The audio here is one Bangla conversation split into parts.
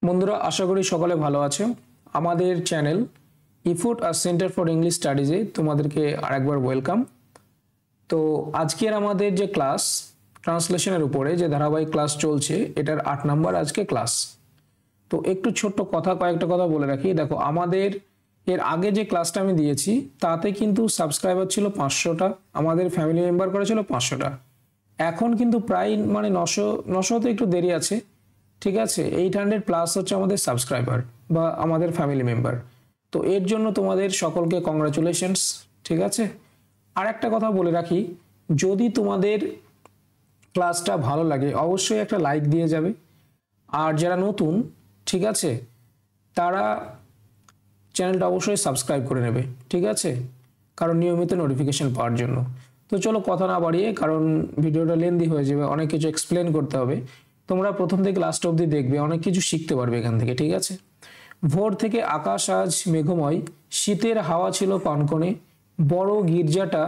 বন্ধুরা আশা করি সকলে ভালো আছো। আমাদের চ্যানেল ইফোর্ট আর সেন্টার ফর ইংলিশ স্টাডিজে তোমাদেরকে আরেকবার ওয়েলকাম। তো আজকের আমাদের যে ক্লাস ট্রান্সলেশনের উপরে যে ধারাবাহিক ক্লাস চলছে, এটার 8 নম্বর আজকে ক্লাস। তো একটু ছোট্ট কয়েকটা কথা বলে রাখি। দেখো, আমাদের এর আগে যে ক্লাসটা আমি দিয়েছি তাতে কিন্তু সাবস্ক্রাইবার ছিল 500টা, আমাদের ফ্যামিলি মেম্বার করেছিল 500টা। এখন কিন্তু প্রায় 900তে একটু দেরি আছে, ঠিক আছে। 800 প্লাস হচ্ছে আমাদের সাবস্ক্রাইবার বা আমাদের ফ্যামিলি মেম্বার। তো এর জন্য তোমাদের সকলকে কংগ্রাচুলেশনস, ঠিক আছে। আর একটা কথা বলে রাখি, যদি তোমাদের ক্লাসটা ভালো লাগে অবশ্যই একটা লাইক দিয়ে যাবে। আর যারা নতুন, ঠিক আছে, তারা চ্যানেলটা অবশ্যই সাবস্ক্রাইব করে নেবে, ঠিক আছে, কারণ নিয়মিত নোটিফিকেশন পাওয়ার জন্য। তো চলো কথা না বাড়িয়ে, কারণ ভিডিওটা লেন্দি হয়ে যাবে, অনেক কিছু এক্সপ্লেন করতে হবে। তোমরা প্রথম থেকে লাস্ট অবধি দেখবে, অনেক কিছু শিখতে পারবে এখান থেকে, ঠিক আছে। ভোর থেকে আকাশ আজ মেঘময়, শীতের হাওয়া ছিল কনকনে, বড় গির্জাটা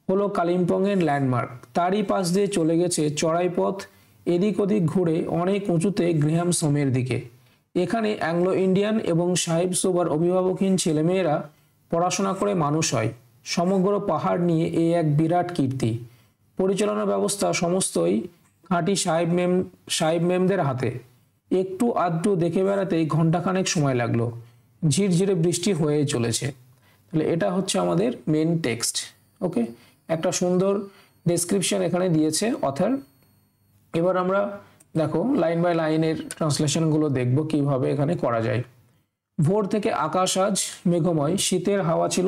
হলো কালিম্পংয়ের ল্যান্ডমার্ক, তারই পাশ দিয়ে চলে গেছে চড়াই পথ, এদিক ওদিক ঘুরে অনেক উঁচুতে গ্রেহাম সোমের দিকে। এখানে অ্যাংলো ইন্ডিয়ান এবং সাহেব সোবার অভিভাবকহীন ছেলেমেয়েরা পড়াশোনা করে মানুষ হয়। সমগ্র পাহাড় নিয়ে এ এক বিরাট কীর্তি। পরিচালনা ব্যবস্থা সমস্তই খাঁটি সাহেব মেমদের হাতে। একটু আধটু দেখে বেড়াতেই ঘন্টাখানেক সময় লাগলো। ঝিরঝিরে বৃষ্টি হয়েই চলেছে। তাহলে এটা হচ্ছে আমাদের মেন টেক্সট। ওকে, একটা সুন্দর ডেসক্রিপশন এখানে দিয়েছে অথর। এবার আমরা দেখো লাইন বাই লাইনের ট্রান্সলেশনগুলো দেখব কিভাবে এখানে করা যায়। ভোর থেকে আকাশ আজ মেঘময়, শীতের হাওয়া ছিল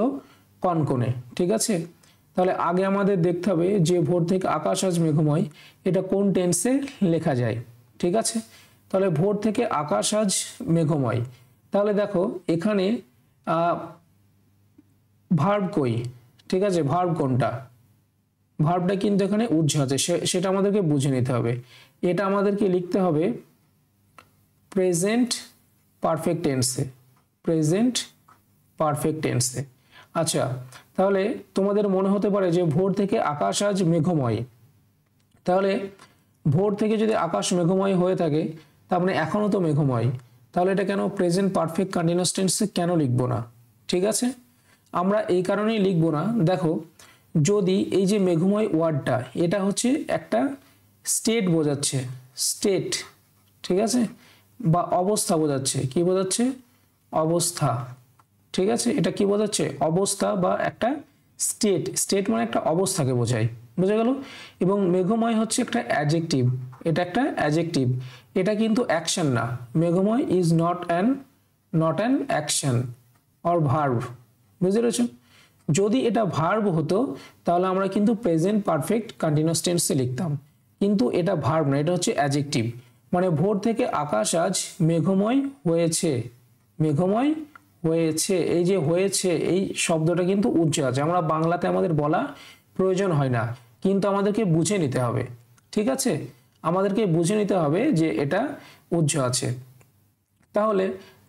কনকনে, ঠিক আছে। তাহলে আগে আমাদের দেখতে হবে যে ভোর থেকে আকাশ আজ মেঘময় এটা কোন টেন্সে লেখা যায়, ঠিক আছে। তাহলে ভোর থেকে আকাশ আজ মেঘময়, তাহলে দেখো এখানে ভার্ব কই, ঠিক আছে, ভার্ব কোনটা, ভার্বটা কিন্তু এখানে উজ্জ আছে, সেটা আমাদেরকে বুঝে নিতে হবে। এটা আমাদেরকে লিখতে হবে প্রেজেন্ট পারফেক্ট টেন্সে, প্রেজেন্ট পারফেক্ট টেন্সে। আচ্ছা, তাহলে তোমাদের মনে হতে পারে যে ভোর থেকে আকাশ আজ মেঘময়, তাহলে ভোর থেকে যদি আকাশ মেঘময় হয়ে থাকে তার মানে এখনো তো মেঘময়, তাহলে এটা কেন প্রেজেন্ট পারফেক্ট কন্টিনিউয়াস টেন্সে কেন লিখবো না, ঠিক আছে। আমরা এই কারণেই লিখবো না, দেখো যদি এই যে মেঘময় ওয়ার্ডটা এটা হচ্ছে একটা স্টেট বোঝাচ্ছে, স্টেট, ঠিক আছে, বা অবস্থা বোঝাচ্ছে, কি বোঝাচ্ছে, অবস্থা, ঠিক আছে। এটা কি বোঝাচ্ছে, অবস্থা বা একটা স্টেট, স্টেট মানে একটা অবস্থাকে বোঝায়, বোঝা গেল। এবং মেঘময় হচ্ছে একটা অ্যাডজেক্টিভ, এটা একটা অ্যাডজেক্টিভ, এটা কিন্তু অ্যাকশন না। মেঘময় is not an action or verb, বুঝতে পেরেছো। যদি এটা ভার্ব হতো তাহলে আমরা কিন্তু প্রেজেন্ট পারফেক্ট কন্টিনিউয়াস টেন্সে লিখতাম, কিন্তু এটা ভার্ব না, এটা হচ্ছে অ্যাডজেক্টিভ। মানে ভোর থেকে আকাশ আজ মেঘময় হয়েছে, মেঘময় হয়েছে, এই যে হয়েছে এই শব্দটা কিন্তু উজ্জ আছে, আমরা বাংলাতে আমাদের বলা প্রয়োজন হয় না, কিন্তু আমাদেরকে বুঝে নিতে হবে, ঠিক আছে, আমাদেরকে বুঝে নিতে হবে যে এটা উজ্জ আছে। তাহলে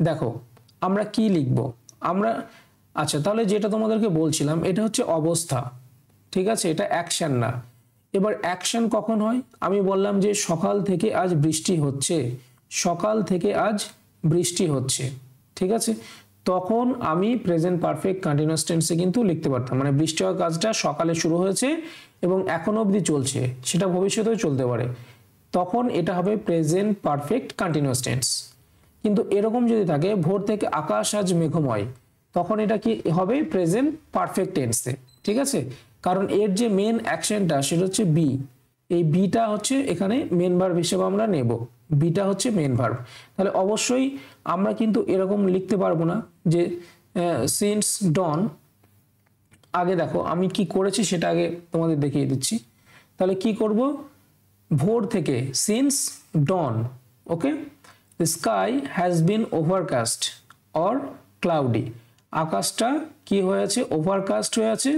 দেখো আমরা কি লিখব, আমরা, আচ্ছা তাহলে যেটা তোমাদেরকে বলছিলাম এটা হচ্ছে অবস্থা, ঠিক আছে, এটা অ্যাকশন না। এবার অ্যাকশন কখন হয়, আমি বললাম যে সকাল থেকে আজ বৃষ্টি হচ্ছে, সকাল থেকে আজ বৃষ্টি হচ্ছে, ঠিক আছে, তখন আমি প্রেজেন্ট পারফেক্ট কন্টিনিউয়াস টেন্সে কিন্তু লিখতে পারতাম, মানে বৃষ্টি হওয়ার কাজটা সকালে শুরু হয়েছে এবং এখনো অবধি চলছে, সেটা ভবিষ্যতেও চলতে পারে, তখন এটা হবে প্রেজেন্ট পারফেক্ট কন্টিনিউয়াস টেন্স। কিন্তু এরকম যদি থাকে ভোর থেকে আকাশ আজ মেঘময়, তখন এটা কি হবে, প্রেজেন্ট পারফেক্ট টেন্সে, ঠিক আছে, কারণ এর যে মেন অ্যাকশনটা সেটা হচ্ছে বি, এই বিটা হচ্ছে এখানে মেন ভার্ব হিসেবে আমরা নেব, বিটা হচ্ছে মেন ভার্ব। তাহলে অবশ্যই আমরা কিন্তু এরকম লিখতে পারবো না যে সিন্স ডন, আগে দেখো আমি কি করেছি সেটা আগে তোমাদের দেখিয়ে দিচ্ছি। তাহলে কি করব, ভোর থেকে since dawn, okay, the sky has been overcast or cloudy, আকাশটা কি হয়ে আছে, ওভারকাস্ট হয়ে আছে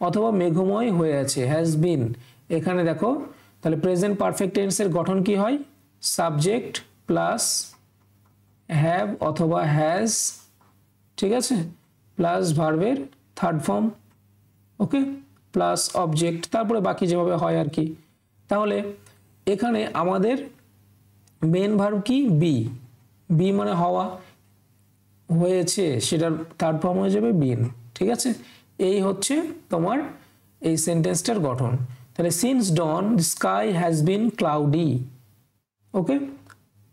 অথবা মেঘময় হয়ে আছে, হ্যাজ বিন। এখানে দেখো তাহলে প্রেজেন্ট পারফেক্ট টেন্সের গঠন কি হয়, সাবজেক্ট প্লাস হ্যাভ অথবা হ্যাজ, ঠিক আছে, প্লাস ভার্বের থার্ড ফর্ম, ওকে, প্লাস অবজেক্ট, তারপরে বাকি যেভাবে হয় আর কি। তাহলে এখানে আমাদের মেন ভার্ব কি, বি, বি মানে হওয়া, হয়েছে সেটার থার্ড ফর্ম হয়ে যাবে বিন। ঠিক আছে, এই হচ্ছে তোমার এই সেন্টেন্সটার গঠন। তাহলে since dawn the sky has been cloudy. Okay,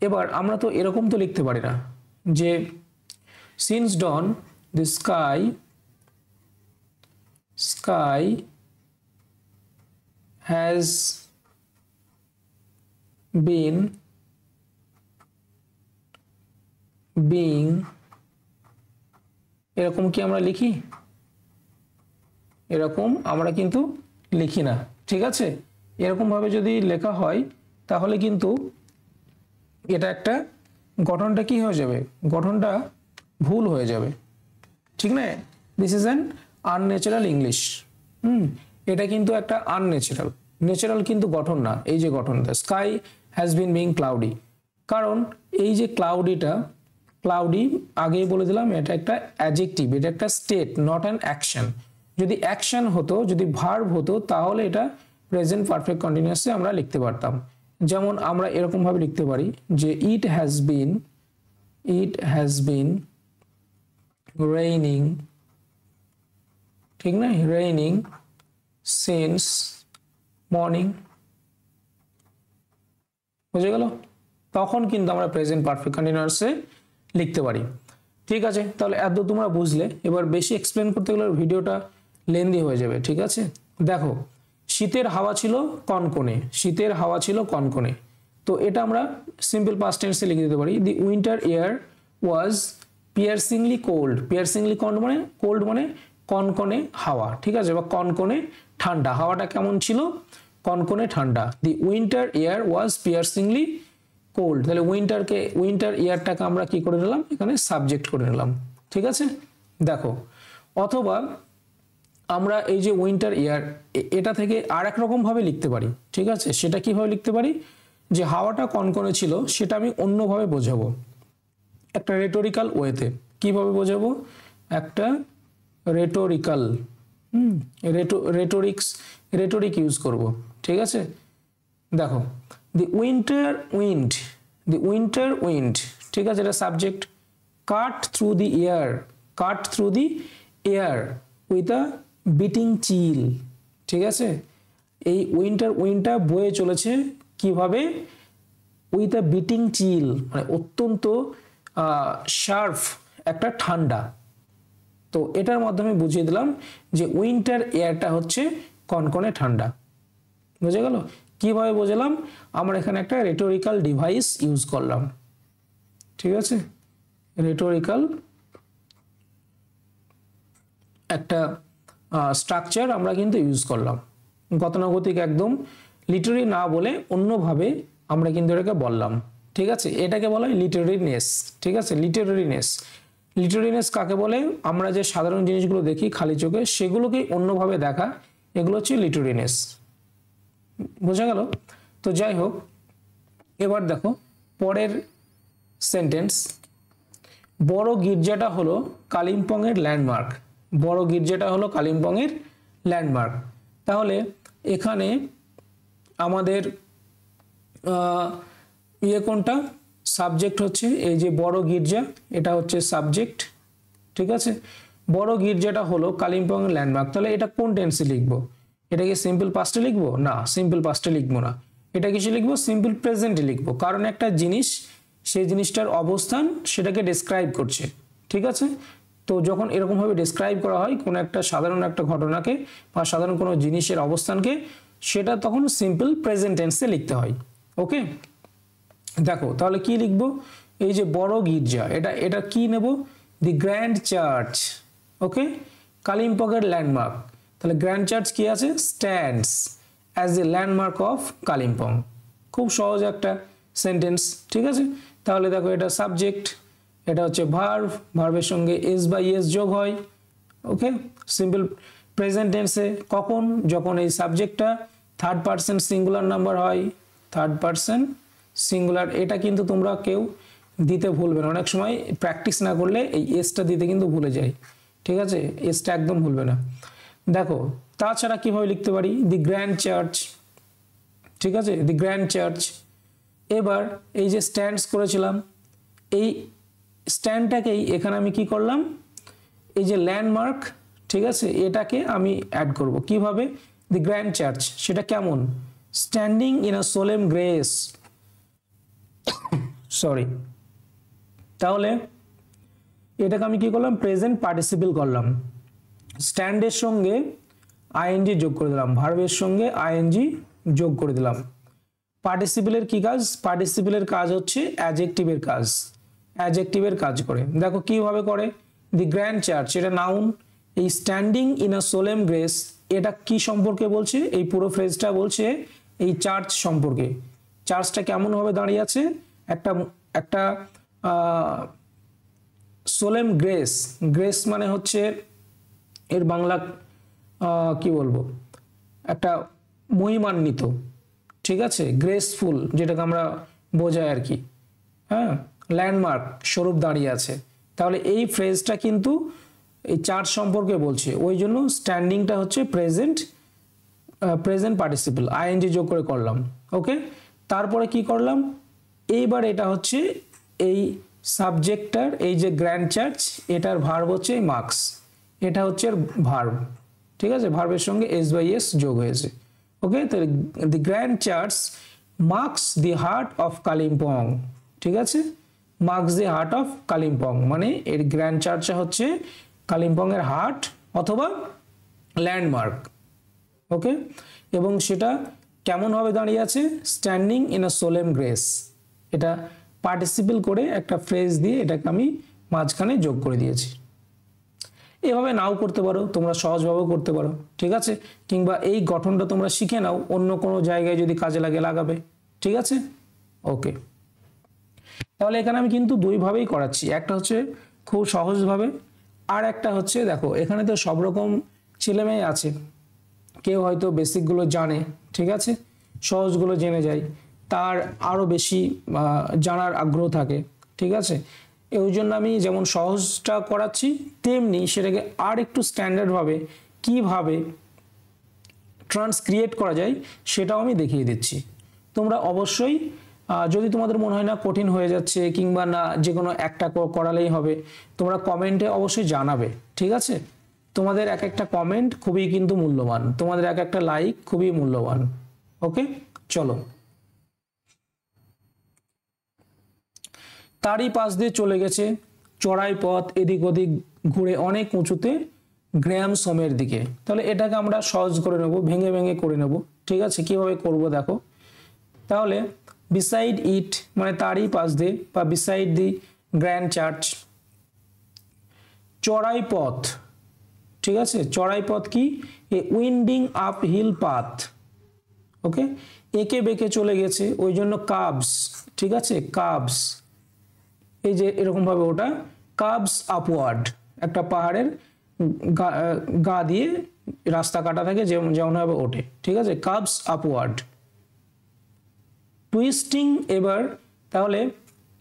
এবার আমরা তো এরকম তো লিখতে পারি না যে since dawn the sky has been being, এরকম কি আমরা লিখি? এরকম আমরা কিন্তু লিখি না। ঠিক আছে, এরকম ভাবে যদি লেখা হয় তাহলে কিন্তু এটা একটা গঠনটা কি হয়ে যাবে, গঠনটা ভুল হয়ে যাবে। ঠিক না, this is an unnatural English. এটা কিন্তু একটা আনন্যাচারাল, ন্যাচারাল কিন্তু গঠন না। এই যে গঠনটা sky has been being cloudy, কারণ এই যে ক্লাউডি আগেই বলে দিলাম এটা একটা অ্যাডজেক্টিভ, এটা একটা স্টেট, নট অ্যান অ্যাকশন। যদি অ্যাকশন হতো, যদি ভার্ব হতো, তাহলে এটা প্রেজেন্ট পারফেক্ট কন্টিনিউয়াসে আমরা লিখতে পারতাম। যেমন আমরা এরকম ভাবে লিখতে পারি যে ইট হ্যাজ বিন রেইনিং, ঠিক না, রেইনিং সিন্স মর্নিং। বুঝে গেল? তখন কিন্তু আমরা প্রেজেন্ট পারফেক্ট কন্টিনিউয়াসে লিখতে পারি। ঠিক আছে, তাহলে এত তোমরা বুঝলে। এবার বেশি এক্সপ্লেন করতে গেলে ভিডিওটা লেন্দি হয়ে যাবে। ঠিক আছে, দেখো শীতের হাওয়া ছিল কনকনে, শীতের হাওয়া ছিল কনকনে। তো এটা আমরা সিম্পল পাস্ট টেন্সে লিখে দিতে পারি the winter air was piercingly cold. Piercingly cold মানে কনকনে হাওয়া। ঠিক আছে, বা কনকনে ঠান্ডা। হাওয়াটা কেমন ছিল? কনকনে ঠান্ডা। The winter air was piercingly cold. তাহলে উইন্টার ইয়ারটাকে আমরা কি করে নিলাম, এখানে সাবজেক্ট করে নিলাম। ঠিক আছে, দেখো, অথবা আমরা এই যে উইন্টার ইয়ার, এটা থেকে আর এক রকম ভাবে লিখতে পারি। ঠিক আছে, সেটা কিভাবে লিখতে পারি, যে হাওয়াটা কনকনে ছিল সেটা আমি অন্যভাবে বোঝাবো, একটা রেটোরিক্যাল ওয়েতে। কিভাবে বোঝাবো? একটা রেটোরিক্যাল, রেটোরিক ইউজ করব। ঠিক আছে, দেখো দি উইন্টার উইন্ড, ঠিক আছে, এটা subject. Cut through the air with a biting chill. ঠিক আছে, এই উইন্ডটা বয়ে চলেছে কিভাবে? উইথ আ বিটিং চিল, মানে অত্যন্ত শার্প একটা ঠান্ডা। তো এটার মাধ্যমে বুঝিয়ে দিলাম যে উইন্টার এয়ারটা হচ্ছে কনকনে ঠান্ডা। বুঝে গেল? কিভাবে বোঝালাম? আমরা এখানে একটা রেটোরিক্যাল ডিভাইস ইউজ করলাম। ঠিক আছে, রেটোরিক্যাল একটা স্ট্রাকচার আমরা কিন্তু ইউজ করলাম। গতানুগতিক একদম লিটারি না বলে অন্যভাবে আমরা কিন্তু এটাকে বললাম। ঠিক আছে, এটাকে বলা হয় লিটারেরিনেস। ঠিক আছে, লিটারেরিনেস কাকে বলে? আমরা যে সাধারণ জিনিসগুলো দেখি খালি চোখে, সেগুলোকেই অন্যভাবে দেখা, এগুলো হচ্ছে লিটারেরিনেস। বোঝা গেল? তো যাই হোক, এবার দেখো পরের সেন্টেন্স। বড় গির্জাটা হলো কালিম্পংয়ের ল্যান্ডমার্ক। বড় গির্জাটা হলো কালিম্পংয়ের ল্যান্ডমার্ক। তাহলে এখানে আমাদের কোনটা সাবজেক্ট হচ্ছে? এই যে বড় গির্জা, এটা হচ্ছে সাবজেক্ট। ঠিক আছে, বড় গির্জাটা হলো কালিম্পংয়ের ল্যান্ডমার্ক। তাহলে এটা কোন টেন্সে লিখবো? এটাকে সিম্পল পাস্টে লিখবো? না, সিম্পল পাস্টে লিখবো না। এটা কিসে লিখবো? সিম্পল প্রেজেন্টে লিখবো। কারণ একটা জিনিস, সেই জিনিসটার অবস্থান সেটাকে ডেসক্রাইব করছে। ঠিক আছে, তো যখন এরকম ভাবে ডেসক্রাইব করা হয় কোনো একটা সাধারণ একটা ঘটনাকে বা সাধারণ কোনো জিনিসের অবস্থানকে, সেটা তখন সিম্পল প্রেজেন্ট টেন্সে লিখতে হয়। ওকে, দেখো তাহলে কি লিখবো? এই যে বড় গির্জা, এটা কি নেব? দি গ্র্যান্ড চার্চ। ওকে, কালিম্পংয়ের ল্যান্ডমার্ক। তাহলে গ্র্যান্ড চার্চ কি আছে? Stands as a landmark of Kalimpong. খুব সহজ একটা সেন্টেন্স। ঠিক আছে, তাহলে দেখো এটা সাবজেক্ট, এটা হচ্ছে ভার্ব, ভার্বের সঙ্গে এস বা ইএস যোগ হয়। ওকে, সিম্পল প্রেজেন্ট টেন্সে কখন? যখন এই সাবজেক্টটা থার্ড পারসন সিঙ্গুলার নাম্বার হয়। থার্ড পারসন সিঙ্গুলার, এটা কিন্তু তোমরা কেউ দিতে ভুলবে না। অনেক সময় প্র্যাকটিস না করলে এই এসটা দিতে কিন্তু ভুলে যায়। ঠিক আছে, এসটা একদম ভুলবে না। দেখো তাছাড়া কিভাবে লিখতে পারি? দি গ্র্যান্ড চার্চ। ঠিক আছে, দি গ্র্যান্ড চার্চ। এবার এই যে স্ট্যান্ডস করেছিলাম, এই স্ট্যান্ডটাকেই এখানে আমি কি করলাম, এই যে ল্যান্ডমার্ক, ঠিক আছে, এটাকে আমি অ্যাড করব কিভাবে, দি গ্র্যান্ড চার্চ, সেটা কেমন, standing in a সোলেম grace, sorry, তাহলে এটাকে আমি কি করলাম, প্রেজেন্ট পার্টিসিপল করলাম, স্ট্যান্ডের সঙ্গে আইএনজি যোগ করে দিলাম, ভার্বের সঙ্গে আইএনজি যোগ করে দিলাম। পার্টিসিপলের কি কাজ, পার্টিসিপলের কাজ হচ্ছে অ্যাডজেক্টিভের কাজ, অ্যাডজেক্টিভের কাজ করে। দেখো কিভাবে করে, দি গ্র্যান্ড চার্চ, এটা নাউন, এই স্ট্যান্ডিং ইন আ সোলেম গ্রেস এটা কি সম্পর্কে বলছে, এই পুরো ফ্রেজটা বলছে এই চার্চ সম্পর্কে। চার্চটা কেমন ভাবে দাঁড়িয়ে আছে, একটা একটা সোলেম গ্রেস, গ্রেস মানে হচ্ছে এর বাংলা কি বলবো, একটা মহিমান্বিত, ঠিক আছে, গ্রেসফুল যেটাকে আমরা বোঝাই আর কি, হ্যাঁ, ল্যান্ডমার্ক স্বরূপ দাঁড়িয়ে আছে। তাহলে এই ফ্রেজটা কিন্তু এই চার্চ সম্পর্কে বলছে, ওই জন্য স্ট্যান্ডিংটা হচ্ছে প্রেজেন্ট পার্টিসিপল, আইএনজি যোগ করে করলাম। ওকে, তারপরে কি করলাম, এইবার এটা হচ্ছে এই সাবজেক্টটার, এই যে গ্র্যান্ড চার্চ এটার ভার্ব হচ্ছে এই মার্কস, এটা হচ্ছে ভার্ব, ঠিক আছে, ভার্বের সঙ্গে এস বাই এস যোগ হয়েছে। ওকে, তাহলে the grand church marks the heart of Kalimpong, ঠিক আছে, marks the heart of Kalimpong মানে এর গ্র্যান্ড চার্চটা হচ্ছে কালিম্পং এর হার্ট অথবা ল্যান্ডমার্ক। ওকে, এবং সেটা কেমন ভাবে দাঁড়িয়ে আছে, স্ট্যান্ডিং ইন আ সোলেম গ্রেস, এটা পার্টিসিপল করে একটা ফ্রেজ দিয়ে এটাকে আমি মাঝখানে যোগ করে দিয়েছি। এভাবে নাও করতে পারো তোমরা, সহজভাবেও করতে পারো, ঠিক আছে, কিংবা এই গঠনটা তোমরা শিখে নাও, অন্য কোনো জায়গায় যদি কাজে লাগে লাগাবে, ঠিক আছে। ওকে, তাহলে এখানে আমি কিন্তু দুইভাবেই করাচ্ছি, একটা হচ্ছে খুব সহজভাবে, আর একটা হচ্ছে দেখো এখানে তো সব রকম ছেলেমেয়ে আছে, কেউ হয়তো বেসিকগুলো জানে, ঠিক আছে, সহজগুলো জেনে যায়, তার আরও বেশি জানার আগ্রহ থাকে, ঠিক আছে, এই জন্য আমি যেমন সহজটা করাচ্ছি তেমনি সেটাকে আর একটু স্ট্যান্ডার্ডভাবে কিভাবে ট্রান্সক্রিয়েট করা যায় সেটাও আমি দেখিয়ে দিচ্ছি। তোমরা অবশ্যই যদি তোমাদের মনে হয় না কঠিন হয়ে যাচ্ছে কিংবা না যে কোনো একটা করালেই হবে, তোমরা কমেন্টে অবশ্যই জানাবে, ঠিক আছে, তোমাদের এক একটা কমেন্ট খুবই কিন্তু মূল্যবান, তোমাদের এক একটা লাইক খুবই মূল্যবান। ওকে, চলো, তারই পাশ দিয়ে চলে গেছে চড়াই পথ, এদিক ওদিক ঘুরে অনেক উঁচুতে গ্র্যাম সোমের দিকে। তাহলে এটাকে আমরা সহজ করে নেব, ভেঙে ভেঙে করে নেব, ঠিক আছে, কিভাবে করব দেখো। তাহলে বিসাইড ইট মানে তারই পাশ দিয়ে, বা বিসাইড দি গ্র্যান্ড চার্চ, চড়াই পথ, ঠিক আছে, চড়াই পথ কি, এ উইন্ডিং আপ হিল পাথ। ওকে, একে বেঁকে চলে গেছে ওই জন্য কাবস, ঠিক আছে, কাবস, এই যে এরকম ভাবে ওটা কাবস আপওয়ার্ড, একটা পাহাড়ের গা দিয়ে রাস্তা কাটা থাকে যেমন ভাবে ওঠে, ঠিক আছে, কাবস আপওয়ার্ড। টুইস্টিং, এবার তাহলে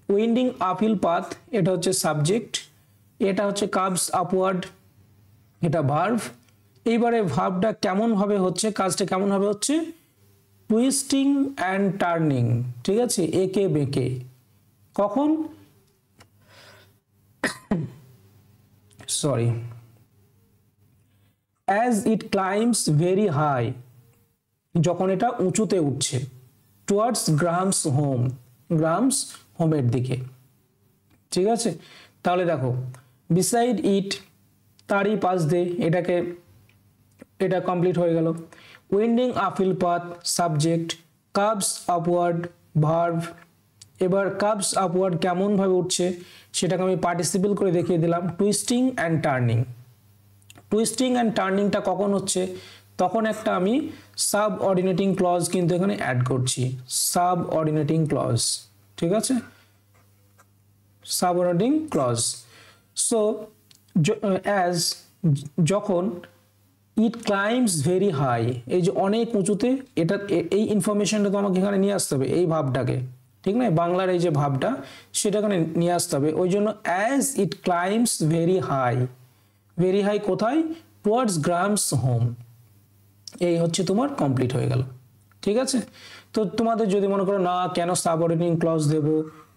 উইন্ডিং আপহিল পাথ এটা হচ্ছে সাবজেক্ট, এটা হচ্ছে কাবস আপওয়ার্ড, এটা ভার্ব। এইবারে ভার্বটা কেমন ভাবে হচ্ছে, কাজটা কেমন ভাবে হচ্ছে, টুইস্টিং অ্যান্ড টার্নিং, ঠিক আছে, একে বেঁকে, কখন, sorry, as it climbs very high, যখন এটা উঁচুতে উঠছে, টুয়ার্ডস গ্রাহামস হোম, গ্রাহামস হোমের দিকে, ঠিক আছে। তাহলে দেখো বিসাইড ইট তারই পাশ দিয়ে, এটা কমপ্লিট হয়ে গেল। Winding uphill path subject, curves upward verb. এবার কাবস আপওয়ার্ড কেমন ভাবে উঠছে সেটাকে আমি পার্টিসিপল করে দেখিয়ে দিলাম, twisting and turning. Twisting and টার্নিংটা কখন হচ্ছে, তখন একটা আমি সাব অর্ডিনেটিং ক্লজ কিন্তু এখানে অ্যাড করছি, সাব অর্ডিনেটিং ক্লজ, ঠিক আছে, subordinating clause. So as, যখন, ইট ক্লাইম্বস ভেরি হাই, এই যে অনেক উঁচুতে, এটা এই ইনফরমেশনটা তো আমাকে এখানে নিয়ে আসতে হবে, এই ভাবটাকে, ঠিক না, বাংলার এই যে ভাবটা সেটা এখানে নিয়ে আসতে হবে। ওই জন্য as it climbs very high, very high কোথায়, টুয়ার্ডস গ্রাহামস হোম, এই হচ্ছে তোমার কমপ্লিট হয়ে গেল, ঠিক আছে। তো তোমাদের যদি মনে করো না কেন সাবঅর্ডিনেটিং ক্লজ দেব,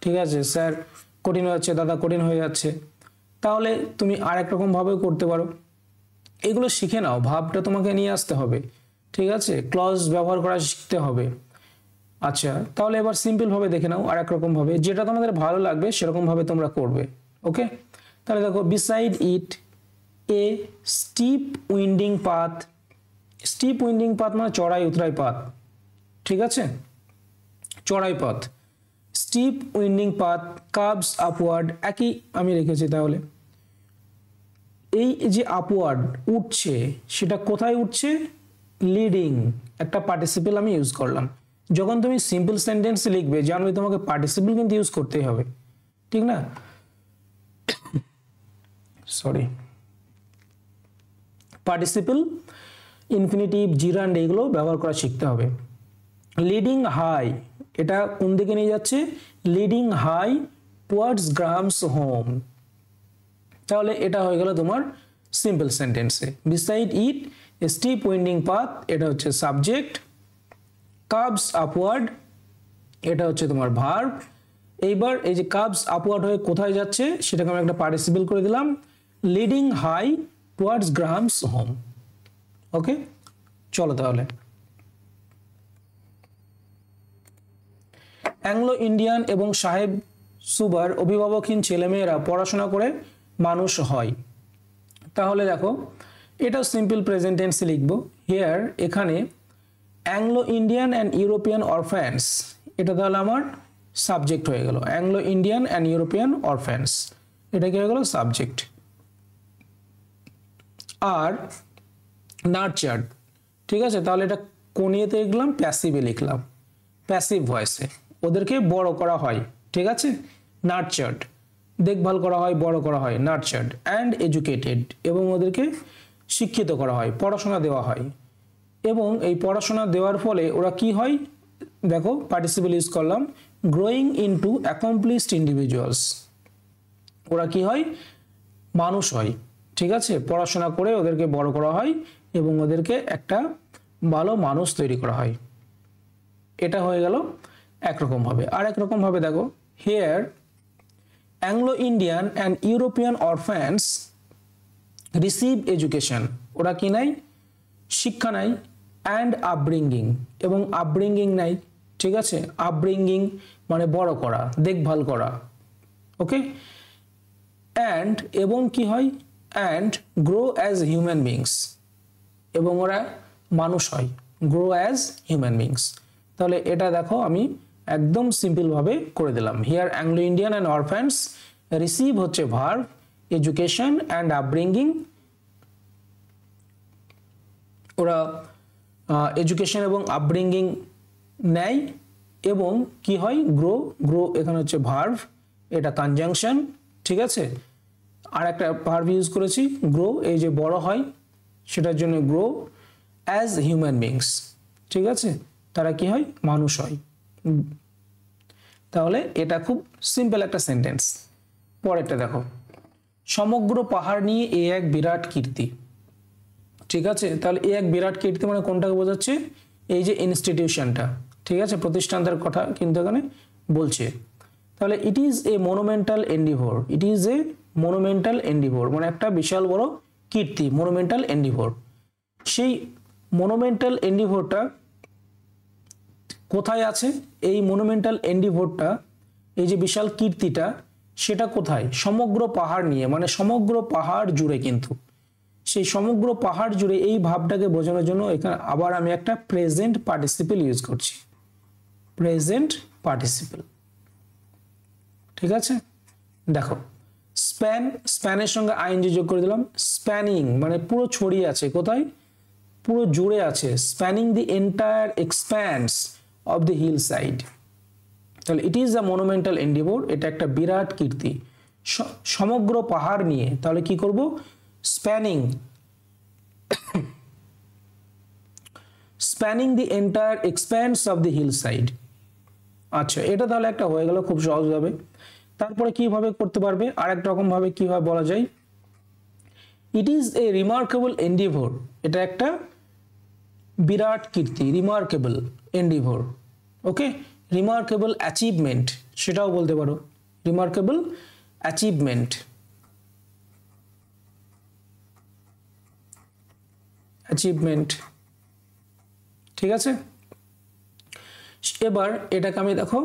ঠিক আছে স্যার কঠিন হয়ে যাচ্ছে, দাদা কঠিন হয়ে যাচ্ছে, তাহলে তুমি আরেক রকম ভাবেও করতে পারো। এগুলো শিখে নাও, ভাবটা তোমাকে নিয়ে আসতে হবে, ঠিক আছে, ক্লজ ব্যবহার করা শিখতে হবে। আচ্ছা, তাহলে এবার সিম্পল ভাবে দেখে নাও আরেক রকম ভাবে, যেটা তোমাদের ভালো লাগবে সেরকম ভাবে তোমরা করবে। ওকে, তাহলে দেখো, beside it a steep winding path. Steep winding path মানে চড়াই উতরাই পাথ, ঠিক আছে, চড়াই পথ। Steep winding path curves upward, একই আমি রেখেছি। তাহলে এই যে আপওয়ার্ড উঠছে, সেটা কোথায় উঠছে? লিডিং, একটা পার্টিসিপল আমি ইউজ করলাম। যখন তুমি সিম্পল সেন্টেন্স লিখবে, জানবে তোমাকে পার্টিসিপল কিন্তু ইউজ করতেই হবে, ঠিক না? সরি, পার্টিসিপল, ইনফিনিটিভ, জিরান্ড এগুলো ব্যবহার করা শিখতে হবে। লিডিং হাই, এটা কোন দিকে নিয়ে যাচ্ছে? Leading high towards Graham's home. তাহলে এটা হয়ে গেল তোমার সিম্পল সেন্টেন্সে। Beside it a steep winding path, এটা হচ্ছে সাবজেক্ট। কার্ভস আপওয়ার্ড, এটা হচ্ছে তোমার ভার্ব। এইবার এই যে কার্ভস আপওয়ার্ড হয়ে কোথায় যাচ্ছে সেটাকে আমি একটা পার্টিসিপল করে দিলাম, leading high towards Graham's home. Okay, চলো তাহলে। অ্যাংলো ইন্ডিয়ান এবং সাহেব সুবার অভিভাবকহীন ছেলেমেয়েরা পড়াশোনা করে মানুষ হয়। তাহলে দেখো, এটাও সিম্পল প্রেজেন্ট টেন্সে লিখবো। হিয়ার, এখানে অ্যাংলো ইন্ডিয়ান অ্যান্ড ইউরোপিয়ান অরফ্যান্স, এটা তাহলে আমার সাবজেক্ট হয়ে গেল। অ্যাংলো ইন্ডিয়ান অ্যান্ড ইউরোপিয়ান অরফ্যান্স, এটা কি হয়ে গেল? সাবজেক্ট। আর নার্চার্ড, ঠিক আছে, তাহলে এটা কোন ইয়েতে লিখলাম? প্যাসিভে লিখলাম, প্যাসিভ ভয়েসে। ওদেরকে বড় করা হয়, ঠিক আছে, নার্চার্ড, দেখভাল করা হয়, বড় করা হয়, নার্চার্ড। অ্যান্ড এডুকেটেড, এবং ওদেরকে শিক্ষিত করা হয়, পড়াশোনা দেওয়া হয়। এবং এই পড়াশোনা দেওয়ার ফলে ওরা কি হয়? দেখো, পার্টিসিপল ইউজ করলাম, গ্রোয়িং ইনটু অ্যাকমপ্লিশড ইন্ডিভিজুয়ালস। ওরা কি হয়? মানুষ হয়, ঠিক আছে, পড়াশোনা করে ওদেরকে বড় করা হয় এবং ওদেরকে একটা ভালো মানুষ তৈরি করা হয়। এটা হয়ে গেল একরকম ভাবে। আর একরকম ভাবে দেখো, here Anglo Indian and European orphans receive education, ওরা কি নাই? শিক্ষা নাই। অ্যান্ড আপব্রিঙ্গিং, এবং আপব্রিঙ্গিং নাই, ঠিক আছে, আপব্রিঙ্গিং মানে বড় করা, দেখভাল করা। ওকে, অ্যান্ড, এবং কি হয়? And grow as human beings, এবং ওরা মানুষ হয়, গ্রো অ্যাজ হিউম্যান বিংস। তাহলে এটা দেখো আমি একদম সিম্পল ভাবে করে দিলাম। Here Anglo Indian and orphans receive হচ্ছে ভার্ব, এডুকেশন অ্যান্ড আপব্রিঙ্গিং, ওরা এডুকেশন এবং আপব্রিঙ্গিং নেয়। এবং কি হয়? গ্রো, গ্রো এখানে হচ্ছে ভার্ব, এটা কনজাংশন, ঠিক আছে। আর একটা ভার্ব ইউজ করেছি, গ্রো, এই যে বড় হয় সেটার জন্য গ্রো অ্যাজ হিউম্যান বিংস, ঠিক আছে, তারা কি হয়? মানুষ হয়। তাহলে এটা খুব সিম্পল একটা সেন্টেন্স। পরেরটা দেখো, সমগ্র পাহাড় নিয়ে এ এক বিরাট কীর্তি, ঠিক আছে। তাহলে এ এক বিরাট কীর্তি মানে কোনটাকে বোঝাচ্ছে? এই যে ইনস্টিটিউশনটা, ঠিক আছে, প্রতিষ্ঠানটার কথা কিন্তু এখানে বলছে। তাহলে it is a monumental endeavour, it is a monumental endeavour মানে একটা বিশাল বড় কীর্তি, মনুমেন্টাল এন্ডিভোর। সেই মনুমেন্টাল এন্ডিভোরটা কোথায় আছে? এই মনুমেন্টাল এন্ডিভোরটা, এই যে বিশাল কীর্তিটা, সেটা কোথায়? সমগ্র পাহাড় নিয়ে, মানে সমগ্র পাহাড় জুড়ে। কিন্তু সেই সমগ্র পাহাড় জুড়ে এই ভাবটাকে বোঝানোর জন্য এখানে আবার আমি একটা প্রেজেন্ট পার্টিসিপল ইউজ করছি, প্রেজেন্ট পার্টিসিপল, ঠিক আছে। দেখো, স্প্যান, স্প্যানের সঙ্গে আইএনজি যোগ করে দিলাম। স্প্যানিং মানে পুরো ছড়িয়ে আছে, কোথায়? পুরো জুড়ে আছে। Spanning the entire expanse of the hill side. তাহলে ইট ইজ আ মনুমেন্টাল এন্ডিভোর, এটা একটা বিরাট কীর্তি, সমগ্র পাহাড় নিয়ে। তাহলে কি করব? Spanning, spanning the entire expanse of the hill side. আচ্ছা, এটা তাহলে একটা হয়ে গেল খুব সহজভাবে। তারপরে কিভাবে করতে পারবে? আর এক রকম ভাবে কিভাবে বলা যায়? ইট ইজ এ রিমার্কেবল এন্ডিভোর, এটা একটা বিরাট কীর্তি, রিমার্কেবল এন্ডিভোর। ওকে, রিমার্কেবল অ্যাচিভমেন্ট সেটাও বলতে পারো, রিমার্কেবল অ্যাচিভমেন্ট, অ্যাচিভমেন্ট, ঠিক আছে। এবার এটাকে আমি দেখো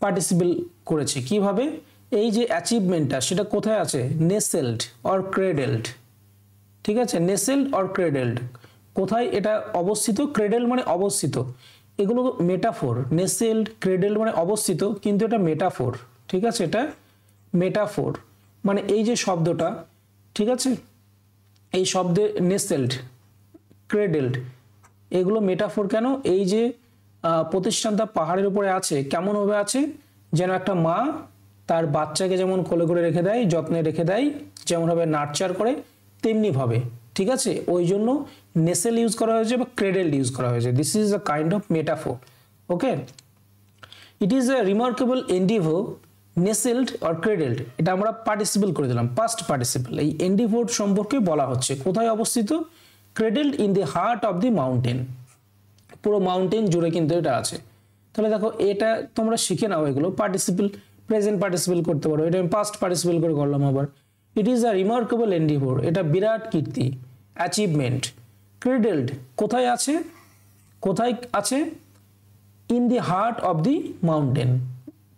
পার্টিসিপল করেছি কিভাবে, এই যে অ্যাচিভমেন্টটা সেটা কোথায় আছে, নেসেলড অর ক্রেডেলড, ঠিক আছে, নেসেলড অর ক্রেডেলড, কোথায় এটা অবস্থিত, ক্রেডেল মানে অবস্থিত, এগুলো মেটাফোর, নেসেলড ক্রেডেলড মানে অবস্থিত, কিন্তু এটা মেটাফোর, ঠিক আছে, এটা মেটাফোর, মানে এই যে শব্দটা, ঠিক আছে, এই শব্দে নেসেলড ক্রেডেলড এগুলো মেটাফোর কেন, এই যে প্রতিষ্ঠানটা পাহাড়ের উপরে আছে, কেমনভাবে আছে, যেন একটা মা তার বাচ্চাকে যেমন কোলে করে রেখে দেয়, যত্নে রেখে দেয়, যেমনভাবে নার্চার করে তেমনি ভাবে, ঠিক আছে, ওই জন্য নেসেল ইউজ করা হয়েছে বা ক্রেডেল ইউজ করা হয়েছে। This is a kind of metaphor. Okay, it is a remarkable endeavour nestled or cradled, এটা আমরা পার্টিসিপল করে দিলাম, পাস্ট পার্টিসিপল। এই এন্ডিভোর সম্পর্কে বলা হচ্ছে, কোথায় অবস্থিত, cradled in the heart of the mountain, পুরো মাউন্টেন জুড়ে কিন্তু এটা আছে। তাহলে দেখো এটা তোমরা শিখে নাও, এগুলো পার্টিসিপল, প্রেজেন্ট পার্টিসিপল করতে পারো, এটা আমি পাস্ট পার্টিসিপল করে করলাম। আবার ইট ইজ আ রিমার্কেবল এন্ডিভোর, এটা বিরাট কীর্তি, অ্যাচিভমেন্ট। ক্রেডেলড কোথায় আছে, কোথায় আছে, in the heart of the mountain,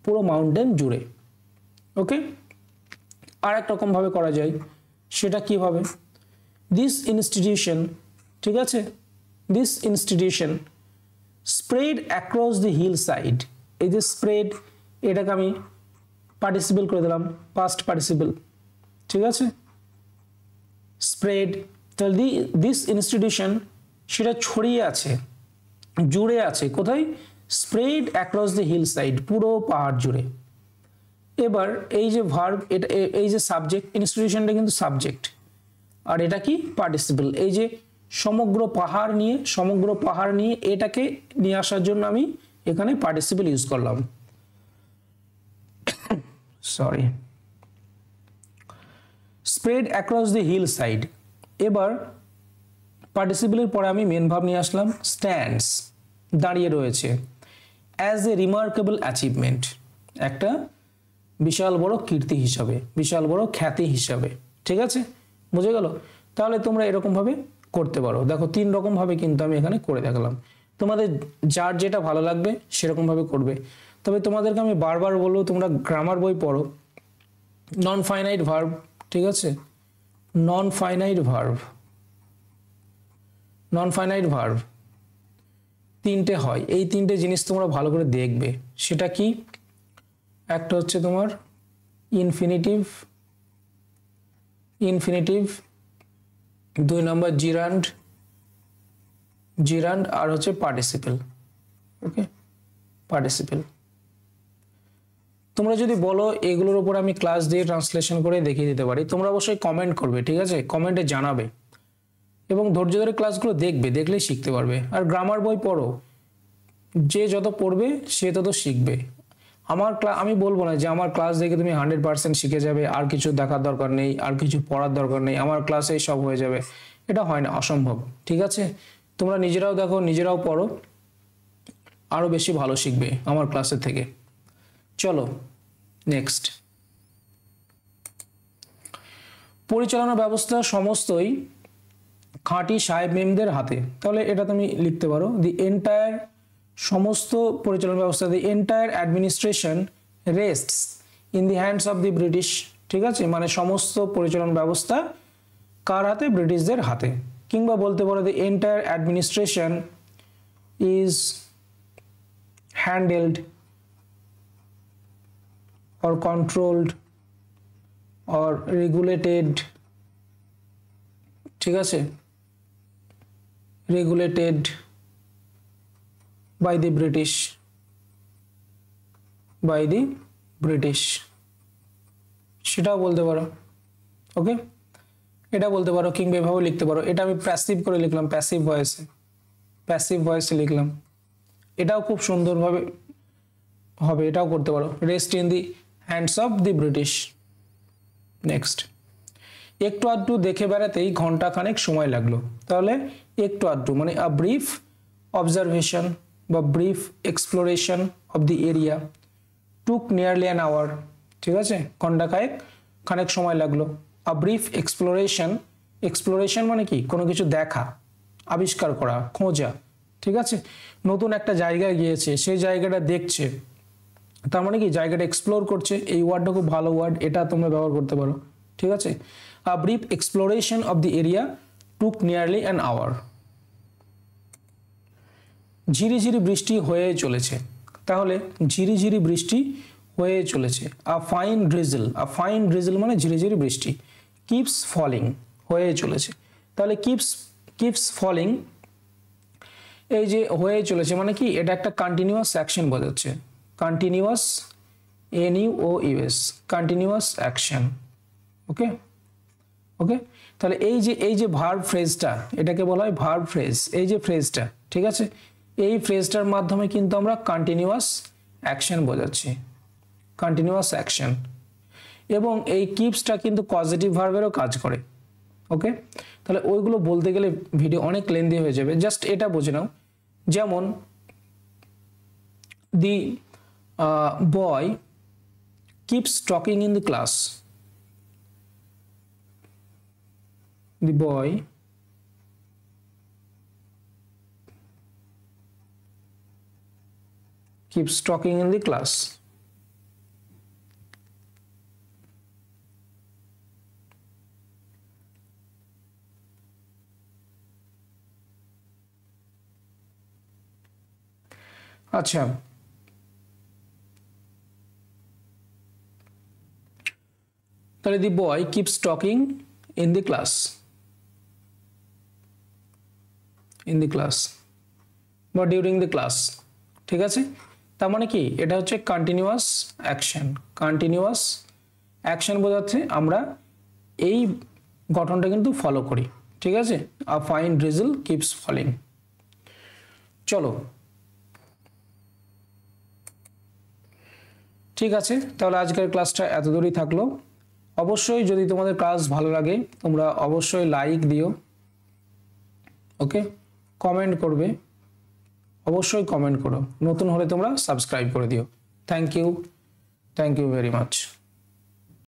পুরো মাউন্টেন জুড়ে। ওকে, আর এক রকম ভাবে করা যায়, সেটা কিভাবে, দিস ইনস্টিটিউশন, ঠিক আছে, this institution spread across the hill side, এই যে স্প্রেড, এটাকে আমি পার্টিসিপল করে দিলাম, পাস্ট পার্টিসিপল, ঠিক আছে, স্প্রেড, তাহলে দিস ইনস্টিটিউশন সেটা ছড়িয়ে আছে, জুড়ে আছে, কোথায়, spread across the hill side, পুরো পাহাড় জুড়ে। এবার এই যে ভার্ব, এটা এই যে সাবজেক্ট, ইনস্টিটিউশনটা কিন্তু সাবজেক্ট, আর এটা কি পার্টিসিপল, এই যে সমগ্র পাহাড় নিয়ে, সমগ্র পাহাড় নিয়ে এটাকে নিয়ে আসার জন্য আমি এখানে পার্টিসিপল ইউজ করলাম, sorry, spread across the hill side. এবার পার্টিসিপলের পরে আমি মেন ভাব নিয়ে আসলাম, স্ট্যান্ডস, দাঁড়িয়ে রয়েছে, অ্যাজ এ রিমার্কেবল অ্যাচিভমেন্ট, একটা বিশাল বড় কীর্তি হিসাবে, বিশাল বড় খ্যাতি হিসাবে, ঠিক আছে, বুঝে গেল। তাহলে তোমরা এরকম ভাবে করতে পারো, দেখো 3 রকম ভাবে কিন্তু আমি এখানে করে দেখালাম, তোমাদের যার যেটা ভালো লাগবে সেরকম ভাবে করবে। তবে তোমাদেরকে আমি বারবার বলবো, তোমরা গ্রামার বই পড়ো, নন ফাইনাইট ভার্ব, ঠিক আছে, non finite verb, non finite verb 3টে হয়, এই 3টে জিনিস তোমরা ভালো করে দেখবে। সেটা কি, একটা হচ্ছে তোমার ইনফিনিটিভ, ইনফিনিটিভ, 2 নম্বর জিরান্ড, জিরান্ড, আর হচ্ছে পার্টিসিপল। ওকে, পার্টিসিপল। তোমরা যদি বলো এগুলোর উপর আমি ক্লাস দিয়ে ট্রান্সলেশন করে দেখিয়ে দিতে পারি, তোমরা অবশ্যই কমেন্ট করবে, ঠিক আছে, কমেন্টে জানাবে, এবং ধৈর্য ধরে ক্লাসগুলো দেখবে, দেখলেই শিখতে পারবে। আর গ্রামার বই পড়ো, যে যত পড়বে সে তত শিখবে। আমি বলবো না যে আমার ক্লাস দেখে তুমি 100% শিখে যাবে, আর কিছু দেখার দরকার নেই, আর কিছু পড়ার দরকার নেই, আমার ক্লাসেই সব হয়ে যাবে, এটা হয় না, অসম্ভব, ঠিক আছে। তোমরা নিজেরাও দেখো, নিজেরাও পড়ো, আরো বেশি ভালো শিখবে আমার ক্লাসের থেকে। চলো নেক্সট, পরিচালনা ব্যবস্থা সমস্তই খাঁটি সাহেব মেমদের হাতে। তাহলে এটা তুমি লিখতে পারো, দি এন্টায়ার, সমস্ত পরিচালনা ব্যবস্থা, the entire administration রেস্টস in the hands of the British, ঠিক আছে, মানে সমস্ত পরিচালনা ব্যবস্থা কার হাতে, ব্রিটিশদের হাতে। কিংবা বলতে পারো, the entire administration is handled or controlled or regulated, ঠিক আছে, regulated by the British, by the British, সেটাও বলতে পারো। ওকে, এটা বলতে পারো, কিংবা এভাবে লিখতে পারো, এটা আমি প্যাসিভ করে লিখলাম, প্যাসিভ ভয়েসে, প্যাসিভ ভয়েসে লিখলাম, এটাও খুব সুন্দরভাবে হবে, এটাও করতে পারো, rest in the hands of the British. Next, একটু আধটু দেখে বেড়াতেই ঘন্টা খানেক সময় লাগলো। তাহলে একটু আধটু মানে আ ব্রিফ অবজারভেশন বা brief exploration of the area took nearly an hour, ঠিক আছে, ঘন্টা খানেক সময় লাগলো। আ ব্রিফ এক্সপ্লোরেশন, এক্সপ্লোরেশন মানে কি, কোনো কিছু দেখা, আবিষ্কার করা, খোঁজা, ঠিক আছে, নতুন একটা জায়গায় গিয়েছে, সেই জায়গাটা দেখছে, তার মানে কি জায়গাটা এক্সপ্লোর করছে। এই ওয়ার্ডটা খুব ভালো ওয়ার্ড, এটা তোমরা ব্যবহার করতে পারো, ঠিক আছে। A brief exploration of the area took nearly an hour. ঝিরিঝিরি বৃষ্টি হয়ে চলেছে, তাহলে ঝিরিঝিরি বৃষ্টি হয়ে চলেছে। A fine drizzle, a fine drizzle মানে ঝিরিঝিরি বৃষ্টি। কিপস ফলিং, হয়ে চলেছে, তাহলে কিপস ফলিং, এই যে হয়ে চলেছে মানে কি, এটা একটা কন্টিনিউয়াস অ্যাকশন বোঝাচ্ছে, কন্টিনিউয়াস, NUOUS, কন্টিনিউয়াস অ্যাকশন। ওকে ওকে, তাহলে এই যে ভার্ব ফ্রেজটা, এটাকে বলা হয় ভার্ব ফ্রেজ। এই যে ফ্রেজটা, ঠিক আছে, এই ফ্রেজটার মাধ্যমে কিন্তু আমরা কন্টিনিউয়াস অ্যাকশন বোঝাচ্ছি, কন্টিনিউয়াস অ্যাকশন। এবং এই কিপসটা কিন্তু পজিটিভ ভার্বেরও কাজ করে। ওকে, তাহলে ওইগুলো বলতে গেলে ভিডিও অনেক লেন্দি হয়ে যাবে, জাস্ট এটা বুঝে নাও। যেমন the boy keeps talking in the class, the boy keeps talking in the class. আচ্ছা, তাহলে the boy keeps talking in the class, in the class বা ডিউরিং দ্য ক্লাস, ঠিক আছে। তার মানে কি, এটা হচ্ছে কন্টিনিউয়াস অ্যাকশন, কন্টিনিউয়াস অ্যাকশন বোঝাচ্ছে আমরা এই গঠনটা কিন্তু ফলো করি, ঠিক আছে। A fine drizzle keeps falling. চলো, ঠিক আছে, তাহলে আজকের ক্লাসটা এত দূরই থাকলো। অবশ্যই যদি তোমাদের ক্লাস ভালো লাগে তোমরা অবশ্যই লাইক দিও, ওকে, কমেন্ট করবে, অবশ্যই কমেন্ট করো, নতুন হলে তোমরা সাবস্ক্রাইব করে দিও। Thank you very much.